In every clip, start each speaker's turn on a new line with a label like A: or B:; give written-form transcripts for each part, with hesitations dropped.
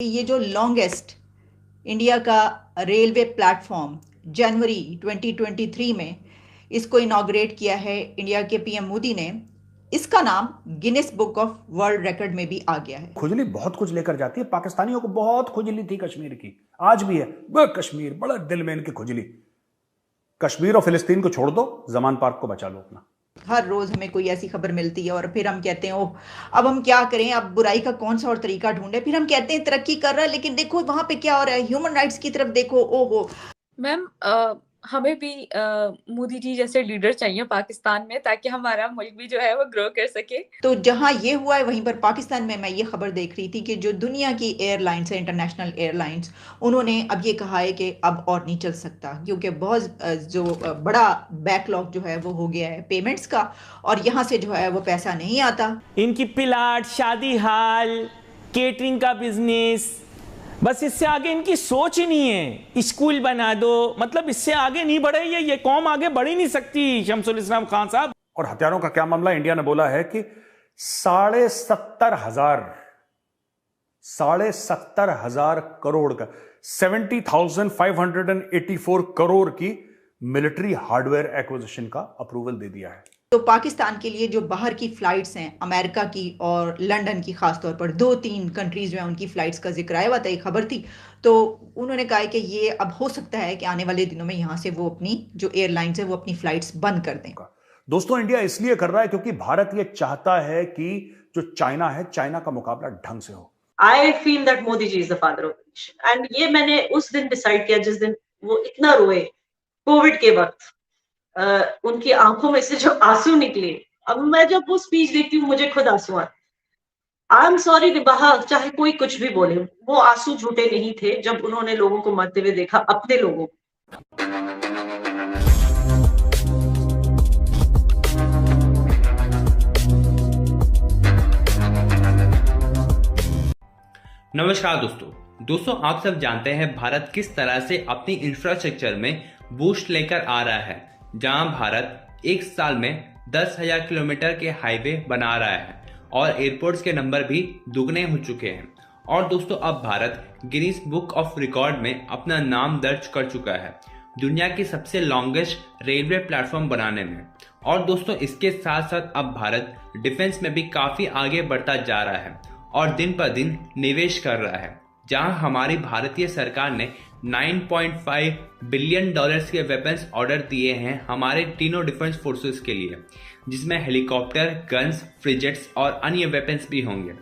A: ये जो longest India का रेलवे प्लेटफॉर्म जनवरी 2023 में इसको इनॉग्रेट किया है इंडिया के पीएम मोदी ने। इसका नाम Guinness book of world record में भी आ गया है।
B: खुजली बहुत कुछ लेकर जाती है। पाकिस्तानियों को बहुत खुजली थी कश्मीर की, आज भी है। कश्मीर बड़ा दिल में इनकी खुजली। कश्मीर और फिलिस्तीन को छोड़ दो, जमान पार्क को बचा लो अपना।
A: हर रोज हमें कोई ऐसी खबर मिलती है और फिर हम कहते हैं ओह अब हम क्या करें, अब बुराई का कौन सा और तरीका ढूंढे। फिर हम कहते हैं तरक्की कर रहा है, लेकिन देखो वहां पे क्या हो रहा है, ह्यूमन राइट्स की तरफ देखो। ओहो
C: मैम, हमें भी मोदी जी जैसे लीडर चाहिए पाकिस्तान में, ताकि हमारा मुल्क भी जो है वो ग्रो कर सके।
A: तो जहां ये हुआ है वहीं पर पाकिस्तान में मैं ये खबर देख रही थी कि जो दुनिया की एयरलाइंस है, इंटरनेशनल एयरलाइंस, उन्होंने अब ये कहा है कि अब और नहीं चल सकता, क्योंकि बहुत जो बड़ा बैकलॉग जो है वो हो गया है पेमेंट्स का, और यहाँ से जो है वो पैसा नहीं आता।
D: इनकी प्लाट, शादी हाल, केटरिंग का बिजनेस, बस इससे आगे इनकी सोच ही नहीं है। स्कूल बना दो, मतलब इससे आगे नहीं बढ़े ये कौम आगे बढ़ ही नहीं सकती। शमसुल इस्लाम खान साहब।
B: और हथियारों का क्या मामला? इंडिया ने बोला है कि 70,500 करोड़ का 70,584 करोड़ की मिलिट्री हार्डवेयर एक्विजिशन का अप्रूवल दे दिया है।
A: तो पाकिस्तान के लिए जो बाहर की फ्लाइट्स हैं, अमेरिका की और लंदन की, खासतौर पर 2-3 कंट्रीज में उनकी फ्लाइट्स का जिक्र आया हुआ था, एक खबर थी। तो उन्होंने कहा कि ये अब हो सकता है कि आने वाले दिनों में यहाँ से वो अपनी जो एयरलाइंस है वो अपनी फ्लाइट्स बंद कर दें।
B: दोस्तों, इंडिया इसलिए कर रहा है क्योंकि भारत ये चाहता है कि जो चाइना है, चाइना का मुकाबला ढंग से हो।
E: I feel that Modi ji is the father of nation, and ये मैंने उस दिन डिसाइड किया जिस दिन वो इतना रोए कोविड के वक्त। उनकी आंखों में से जो आंसू निकले, अब मैं जब वो स्पीच देखती हूँ मुझे खुद आंसू आते। आई एम सॉरी रिबाहा, चाहे कोई कुछ भी बोले, वो आंसू झूठे नहीं थे जब उन्होंने लोगों को मरते हुए देखा, अपने लोगों को।
F: नमस्कार दोस्तों, आप सब जानते हैं भारत किस तरह से अपनी इंफ्रास्ट्रक्चर में बूस्ट लेकर आ रहा है, जहां भारत एक साल में 10,000 किलोमीटर के हाईवे बना रहा है और एयरपोर्ट्स के नंबर भी दुगने हो चुके हैं। और दोस्तों, अब Bharat Guinness book of record में अपना नाम दर्ज कर चुका है दुनिया की सबसे लॉन्गेस्ट रेलवे प्लेटफॉर्म बनाने में। और दोस्तों, इसके साथ साथ अब भारत डिफेंस में भी काफी आगे बढ़ता जा रहा है और दिन पर दिन निवेश कर रहा है, जहां हमारी भारतीय सरकार ने $9.5 बिलियन के वेपन्स ऑर्डर दिए हैं हमारे तीनों डिफेंस फोर्सेस के लिए, जिसमें हेलीकॉप्टर, गन्स, फ्रिजेट्स और अन्य वेपन्स भी होंगे।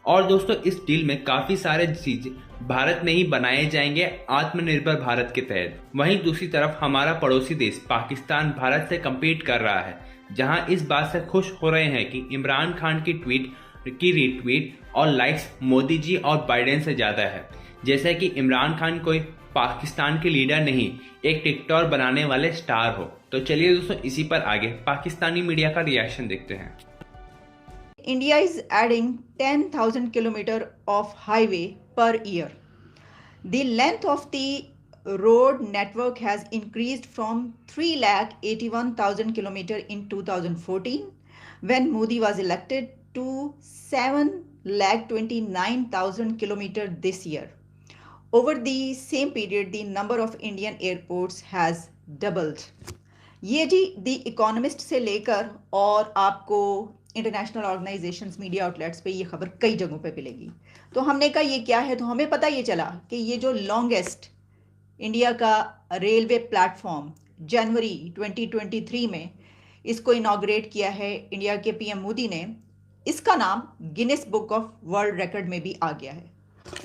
F: और दोस्तों, इस डील में काफी सारे चीज भारत में ही बनाए जाएंगे आत्मनिर्भर भारत के तहत। वहीं दूसरी तरफ हमारा पड़ोसी देश पाकिस्तान भारत से कम्पीट कर रहा है, जहां इस बात से खुश हो रहे हैं कि इमरान खान की ट्वीट की रीट्वीट और लाइक्स मोदी जी और बाइडेन से ज्यादा है। जैसे कि इमरान खान कोई पाकिस्तान के लीडर नहीं, एक टिकटॉक बनाने वाले स्टार हो। तो चलिए दोस्तों, इसी पर आगे पाकिस्तानी मीडिया का रिएक्शन देखते हैं।
A: India is adding 10,000 kilometre of highway per year. The length of the road network has increased from 381,000 kilometer in 2014 when Modi was elected to 729,000 kilometer this year. Over the same period, the number of Indian airports has doubled. ये जी the economist से लेकर और आपको international organisations, media outlets पे ये खबर कई जगहों पे मिलेगी। तो हमने कहा ये क्या है, तो हमें पता ये चला कि ये जो लॉन्गेस्ट इंडिया का रेलवे प्लेटफॉर्म जनवरी 2023 में इसको इनॉग्रेट किया है इंडिया के पीएम मोदी ने। इसका नाम Guinness book of world record में भी आ गया है।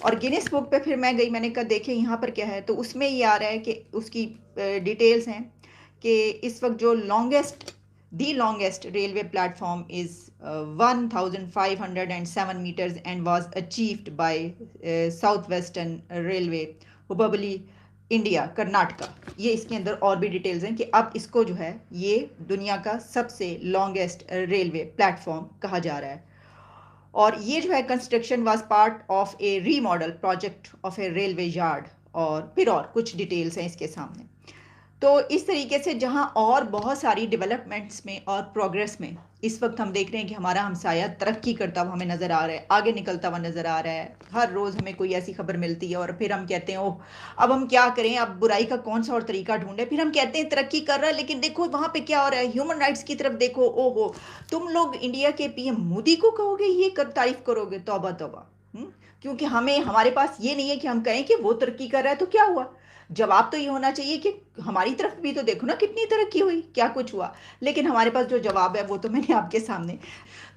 A: और गिनेस बुक पे फिर मैं गई, मैंने कहा देखे यहाँ पर क्या है, तो उसमें ये आ रहा है कि उसकी डिटेल्स हैं कि इस वक्त जो the longest railway platform is 1,507 metres and was achieved by South Western Railway, Hubli, India, Karnataka. ये इसके अंदर और भी डिटेल्स हैं कि अब इसको जो है ये दुनिया का सबसे लॉन्गेस्ट रेलवे प्लेटफॉर्म कहा जा रहा है। और ये जो है construction was part of A remodel project of A railway yard, और फिर और कुछ डिटेल्स हैं इसके सामने। तो इस तरीके से जहां और बहुत सारी डेवलपमेंट्स में और प्रोग्रेस में इस वक्त हम देख रहे हैं कि हमारा हमसाया तरक्की करता हुआ हमें नज़र आ रहा है, आगे निकलता हुआ नज़र आ रहा है। हर रोज़ हमें कोई ऐसी खबर मिलती है और फिर हम कहते हैं ओह अब हम क्या करें, अब बुराई का कौन सा और तरीका ढूंढे। फिर हम कहते हैं तरक्की कर रहा है, लेकिन देखो वहाँ पे क्या हो रहा है, ह्यूमन राइट्स की तरफ देखो। ओहो, तुम लोग इंडिया के पीएम मोदी को कहोगे ये कर तारीफ करोगे, तौबा तौबा। क्योंकि हमें हमारे पास ये नहीं है कि हम कहें कि वो तरक्की कर रहा है तो क्या हुआ। जवाब तो ये होना चाहिए कि हमारी तरफ भी तो देखो ना कितनी तरक्की हुई, क्या कुछ हुआ। लेकिन हमारे पास जो जवाब है वो तो मैंने आपके सामने।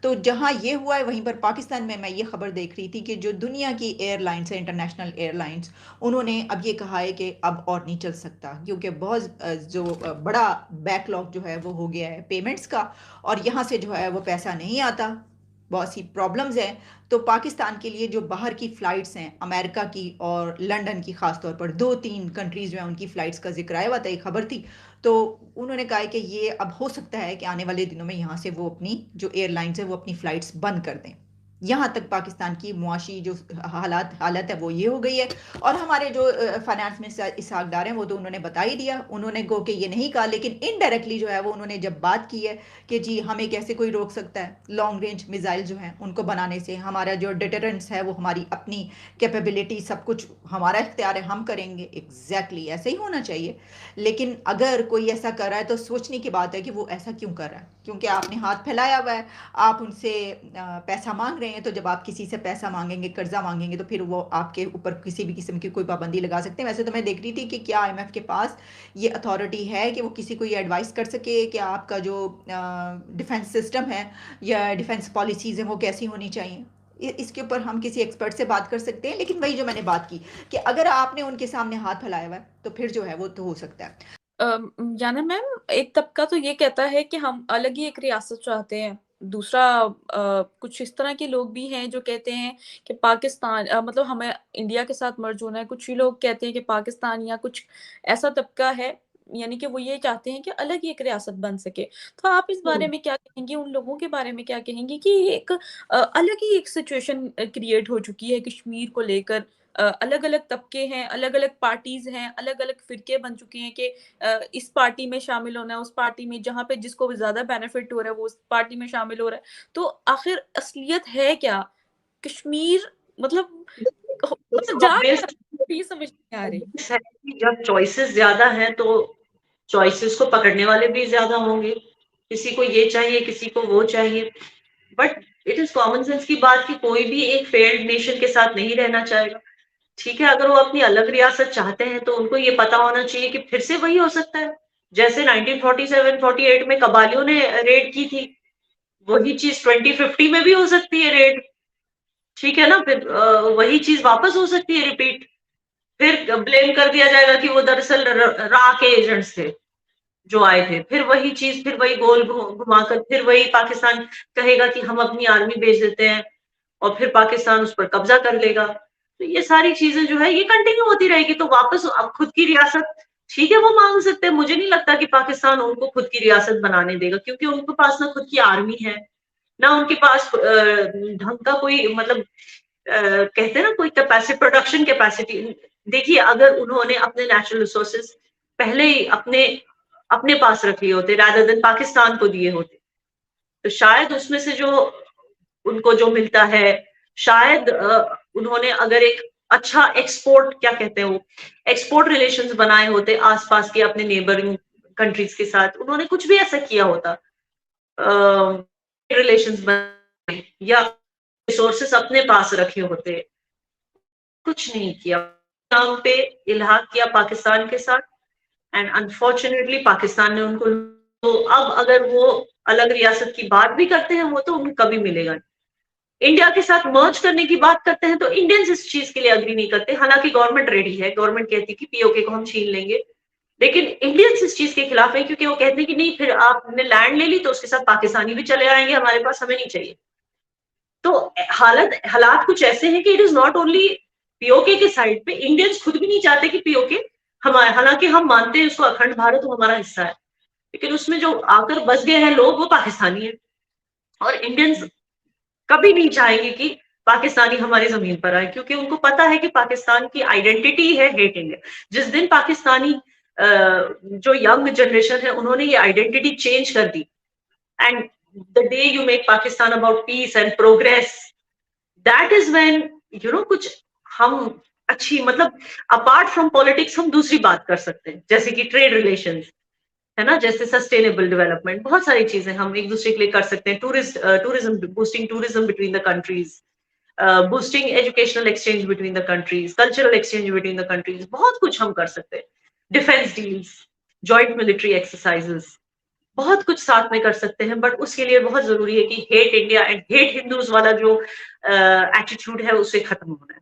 A: तो जहां ये हुआ है वहीं पर पाकिस्तान में मैं ये खबर देख रही थी कि जो दुनिया की एयरलाइंस है, इंटरनेशनल एयरलाइंस, उन्होंने अब ये कहा है कि अब और नहीं चल सकता, क्योंकि बहुत जो बड़ा बैकलॉग जो है वो हो गया है पेमेंट्स का, और यहाँ से जो है वो पैसा नहीं आता, बहुत सी प्रॉब्लम्स हैं। तो पाकिस्तान के लिए जो बाहर की फ़्लाइट्स हैं, अमेरिका की और लंदन की ख़ास तौर पर 2-3 कंट्रीज़ में उनकी फ़्लाइट्स का ज़िक्र आया हुआ था, एक खबर थी। तो उन्होंने कहा है कि ये अब हो सकता है कि आने वाले दिनों में यहाँ से वो अपनी जो एयरलाइंस है वो अपनी फ़्लाइट्स बंद कर दें। यहाँ तक पाकिस्तान की मुआशी जो हालत है वो ये हो गई है। और हमारे जो फाइनेंस मिनिस्टर इसहाक डार हैं वो तो उन्होंने बता ही दिया, उन्होंने गो कि ये नहीं कहा, लेकिन इनडायरेक्टली जो है वो उन्होंने जब बात की है कि जी हमें कैसे कोई रोक सकता है लॉन्ग रेंज मिसाइल जो हैं उनको बनाने से, हमारा जो डिटरेंस है वो हमारी अपनी कैपेबिलिटी सब कुछ हमारा इख्तियार है, हम करेंगे। एग्जैक्टली ऐसे ही होना चाहिए। लेकिन अगर कोई ऐसा कर रहा है तो सोचने की बात है कि वो ऐसा क्यों कर रहा है, क्योंकि आपने हाथ फैलाया हुआ है, आप उनसे पैसा मांग रहे हैं। तो जब आप किसी से पैसा मांगेंगे, कर्जा मांगेंगे, तो फिर वो आपके ऊपर किसी भी किस्म की कोई पाबंदी लगा सकते हैं। वैसे तो मैं देख रही थी कि क्या IMF के पास ये अथॉरिटी है कि वो किसी को ये एडवाइस कर सके कि आपका जो डिफेंस सिस्टम है या डिफेंस पॉलिसीज़ हैं वो कैसी होनी चाहिए। इसके ऊपर हम किसी एक्सपर्ट से बात कर सकते हैं। लेकिन वही जो मैंने बात की कि अगर आपने उनके सामने हाथ फैलाया हुआ है तो फिर जो है वो तो हो सकता है।
C: याना मैम, एक तबका तो ये कहता है कि हम अलग ही एक रियासत चाहते हैं। दूसरा कुछ इस तरह के लोग भी हैं जो कहते हैं कि पाकिस्तान मतलब हमें इंडिया के साथ मर्ज होना है। कुछ ही लोग कहते हैं कि पाकिस्तान या कुछ ऐसा तबका है, यानी कि वो ये चाहते हैं कि अलग ही एक रियासत बन सके। तो आप इस बारे में क्या कहेंगी, उन लोगों के बारे में क्या कहेंगी कि एक अलग ही एक सिचुएशन क्रिएट हो चुकी है कश्मीर को लेकर। अलग-अलग तबके हैं, अलग-अलग पार्टीज़ हैं, अलग-अलग फ़िरके बन चुके हैं कि इस पार्टी में शामिल होना है, उस पार्टी में, जहाँ पे जिसको ज़्यादा बेनिफिट हो रहा है वो उस पार्टी में शामिल हो रहा है। तो आखिर असलियत है क्या? कश्मीर मतलब जा ये समझ नहीं आ रही।
E: जब चॉइसेस ज्यादा हैं तो चॉइसेस को पकड़ने वाले भी ज्यादा होंगे। किसी को ये चाहिए, किसी को वो चाहिए। But it is common sense की बात कि कोई भी एक फेल्ड नेशन के साथ नहीं रहना चाहेगा। ठीक है, अगर वो अपनी अलग रियासत चाहते हैं तो उनको ये पता होना चाहिए कि फिर से वही हो सकता है जैसे 1947-48 में कबालियों ने रेड की थी, वही चीज 2050 में भी हो सकती है रेड। ठीक है ना, फिर वही चीज वापस हो सकती है रिपीट। फिर ब्लेम कर दिया जाएगा कि वो दरअसल रा के एजेंट्स थे जो आए थे। फिर वही चीज, फिर वही गोल घुमाकर फिर वही पाकिस्तान कहेगा कि हम अपनी आर्मी भेज देते हैं और फिर पाकिस्तान उस पर कब्जा कर लेगा। तो ये सारी चीजें जो है ये कंटिन्यू होती रहेगी। तो वापस अब खुद की रियासत, ठीक है, वो मांग सकते हैं। मुझे नहीं लगता कि पाकिस्तान उनको खुद की रियासत बनाने देगा, क्योंकि उनके पास ना खुद की आर्मी है, ना उनके पास ढंग का कोई मतलब कहते हैं ना कोई कैपेसिटी, प्रोडक्शन कैपेसिटी। देखिए, अगर उन्होंने अपने नेचुरल रिसोर्सेज पहले ही अपने पास रख लिए होते रादर देन पाकिस्तान को दिए होते, तो शायद उसमें से जो उनको जो मिलता है, शायद उन्होंने अगर एक अच्छा एक्सपोर्ट, क्या कहते हैं वो, एक्सपोर्ट रिलेशंस बनाए होते आसपास के अपने नेबरिंग कंट्रीज के साथ, उन्होंने कुछ भी ऐसा किया होता, रिलेशंस बनाए या रिसोर्सेस अपने पास रखे होते। कुछ नहीं किया, नाम पे इल्हाक किया पाकिस्तान के साथ, एंड अनफॉर्चुनेटली पाकिस्तान ने उनको, तो अब अगर वो अलग रियासत की बात भी करते हैं वो तो उनको कभी मिलेगा नहीं। इंडिया के साथ मर्ज करने की बात करते हैं तो इंडियंस इस चीज के लिए अग्री नहीं करते। हालांकि गवर्नमेंट रेडी है, गवर्नमेंट कहती है कि पीओके को हम छीन लेंगे, लेकिन इंडियंस इस चीज के खिलाफ है, क्योंकि वो कहते हैं कि नहीं, फिर आपने लैंड ले ली तो उसके साथ पाकिस्तानी भी चले आएंगे हमारे पास, हमें नहीं चाहिए। तो हालात कुछ ऐसे हैं कि it is not only PoK के साइड पे, इंडियंस खुद भी नहीं चाहते कि पीओके हमारे, हालांकि हम मानते हैं उसको अखंड भारत वो हमारा हिस्सा है, लेकिन उसमें जो आकर बस गए हैं लोग वो पाकिस्तानी है। और इंडियंस कभी नहीं चाहेंगे कि पाकिस्तानी हमारी जमीन पर आए, क्योंकि उनको पता है कि पाकिस्तान की आइडेंटिटी है हेट इंडिया। जिस दिन पाकिस्तानी जो यंग जनरेशन है उन्होंने ये आइडेंटिटी चेंज कर दी, and the day you make Pakistan about peace and progress, that is when कुछ हम अच्छी, मतलब अपार्ट फ्रॉम पॉलिटिक्स हम दूसरी बात कर सकते हैं, जैसे कि ट्रेड रिलेशंस है ना, जैसे सस्टेनेबल डेवलपमेंट, बहुत सारी चीजें हम एक दूसरे के लिए कर सकते हैं, tourism, boosting tourism between the countries, boosting educational exchange between the countries, cultural exchange between the countries, बहुत कुछ हम कर सकते हैं, defence deals, joint military exercises, बहुत कुछ साथ में कर सकते हैं, बट उसके लिए बहुत जरूरी है कि hate India and hate Hindus वाला जो एटीट्यूड है उसे खत्म होना है।